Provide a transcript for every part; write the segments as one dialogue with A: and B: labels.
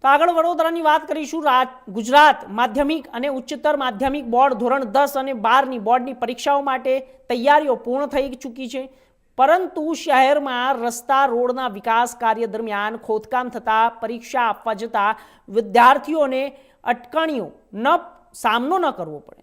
A: તો આગળ વડોદરાની વાત કરીશું। ગુજરાત માધ્યમિક અને ઉચ્ચતર માધ્યમિક બોર્ડ ધોરણ 10 અને 12ની બોર્ડની પરીક્ષાઓ માટે તૈયારીઓ પૂર્ણ થઈ ચૂકી છે, પરંતુ શહેરમાં રસ્તા રોડના વિકાસ કાર્ય દરમિયાન ખોદકામ થતાં પરીક્ષા આપવા જતા વિદ્યાર્થીઓને અટકણીઓનો સામનો ન કરવો પડે।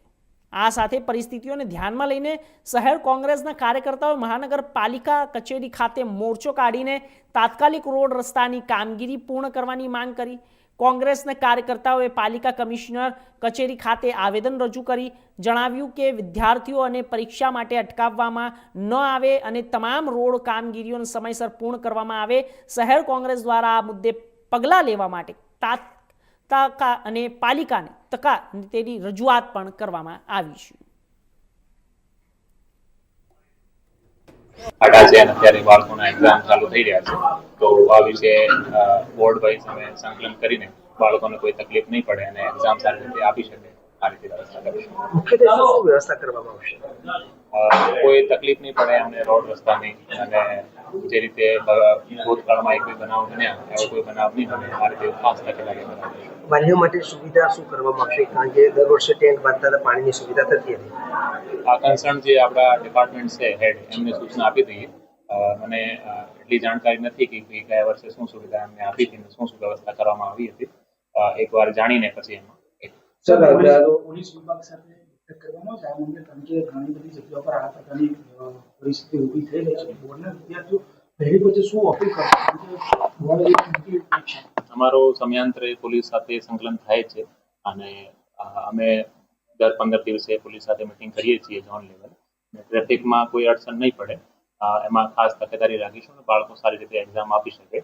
A: આ સાથે પરિસ્થિતિઓને ધ્યાનમાં લઈને શહેર કોંગ્રેસના કાર્યકર્તાઓએ મહાનગરપાલિકા કચેરી ખાતે મોરચો કાઢીને તાત્કાલિક રોડ રસ્તાની કામગીરી પૂર્ણ કરવાની માંગ કરી। કોંગ્રેસના કાર્યકર્તાઓએ પાલિકા કમિશનર કચેરી ખાતે આવેદન રજૂ કરી જણાવ્યું કે વિદ્યાર્થીઓને પરીક્ષા માટે અટકાવવામાં ન આવે અને તમામ રોડ કામગીરીઓને સમયસર પૂર્ણ કરવામાં આવે। શહેર કોંગ્રેસ દ્વારા આ મુદ્દે પગલાં લેવા માટે અને પાલિકાને તેની રજૂઆત પણ કરવામાં આવી છે।
B: અત્યારે બાળકોના એક્ઝામ ચાલુ થઈ રહ્યા છે, તો આ વિશે બોર્ડ વાઇઝ અમે સંકલન કરીને બાળકોને કોઈ તકલીફ નહીં પડે અને એક્ઝામ સારી રીતે આપી શકે આ રીતે વ્યવસ્થા કરીશું।
C: મુખ્યત્વે શું વ્યવસ્થા કરવામાં આવશે?
B: કોઈ તકલીફ નહીં પડે અમને રોડ રસ્તાની, અને જે રીતે ભૂતકાળમાં એક બે બનાવ બન્યા એવો કોઈ બનાવ નહીં બને આ રીતે ખાસ તકેદારી બનાવી।
C: વાલીઓ માટે સુવિધા શું કરવામાં આવશે? કારણ કે દર વર્ષે ટેન્ક બાંધતા હતા, પાણીની સુવિધા થતી હતી।
B: આ કન્સર્ન જે આપણા ડિપાર્ટમેન્ટ છે હેડ એમને સૂચના આપી દઈએ। મને એટલી જાણકારી નથી કે ગયા વર્ષે શું સુવિધા એમને આપી હતી, શું વ્યવસ્થા કરવામાં આવી હતી, એકવાર જાણીને પછી એમાં
D: પોલીસ વિભાગ સાથે કરવામાં આવે આ મુદ્દે, કારણ કે ઘણી બધી જગ્યાઓ પર આ પ્રકારની પરિસ્થિતિ ઊભી થઈ રહી છે। બોર્ડના વિદ્યાર્થીઓ પહેલી પછી શું અપીલ કરશે?
B: અમારો સમયાંતરે પોલીસ સાથે સંકલન થાય છે અને અમે દર 15 દિવસે પોલીસ સાથે મિટિંગ કરીએ છીએ ઝોન લેવલ। ટ્રાફિકમાં કોઈ અડચણ નહીં પડે એમાં ખાસ તકેદારી રાખીશું અને બાળકો સારી રીતે એક્ઝામ આપી શકે।